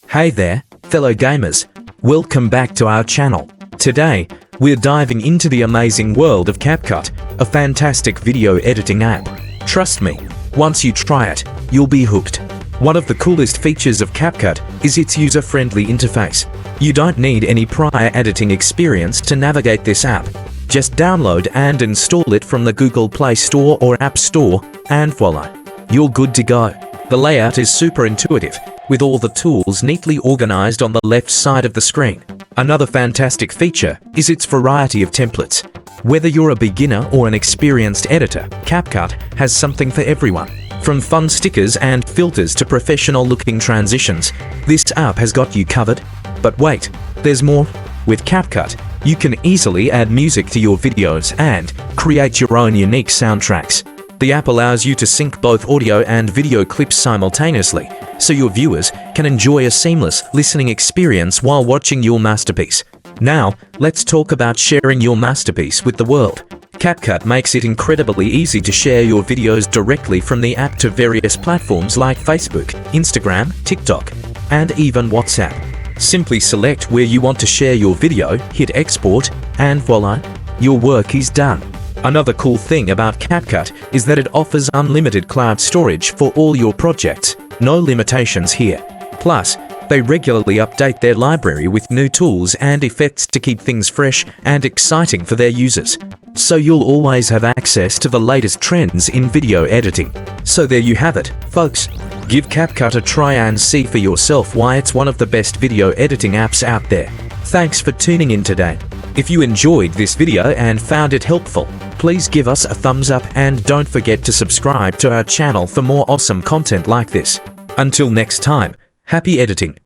Hey there, fellow gamers. Welcome back to our channel. Today, we're diving into the amazing world of CapCut, a fantastic video editing app. Trust me, once you try it, you'll be hooked. One of the coolest features of CapCut is its user-friendly interface. You don't need any prior editing experience to navigate this app. Just download and install it from the Google Play Store or App Store, and voila, you're good to go. The layout is super intuitive, with all the tools neatly organized on the left side of the screen. Another fantastic feature is its variety of templates. Whether you're a beginner or an experienced editor, CapCut has something for everyone. From fun stickers and filters to professional-looking transitions, this app has got you covered. But wait, there's more. With CapCut, you can easily add music to your videos and create your own unique soundtracks. The app allows you to sync both audio and video clips simultaneously, so your viewers can enjoy a seamless listening experience while watching your masterpiece. Now, let's talk about sharing your masterpiece with the world. CapCut makes it incredibly easy to share your videos directly from the app to various platforms like Facebook, Instagram, TikTok, and even WhatsApp. Simply select where you want to share your video, hit export, and voila, your work is done. Another cool thing about CapCut is that it offers unlimited cloud storage for all your projects. No limitations here. Plus, they regularly update their library with new tools and effects to keep things fresh and exciting for their users. So you'll always have access to the latest trends in video editing. So there you have it, folks. Give CapCut a try and see for yourself why it's one of the best video editing apps out there. Thanks for tuning in today. If you enjoyed this video and found it helpful, please give us a thumbs up and don't forget to subscribe to our channel for more awesome content like this. Until next time, happy editing!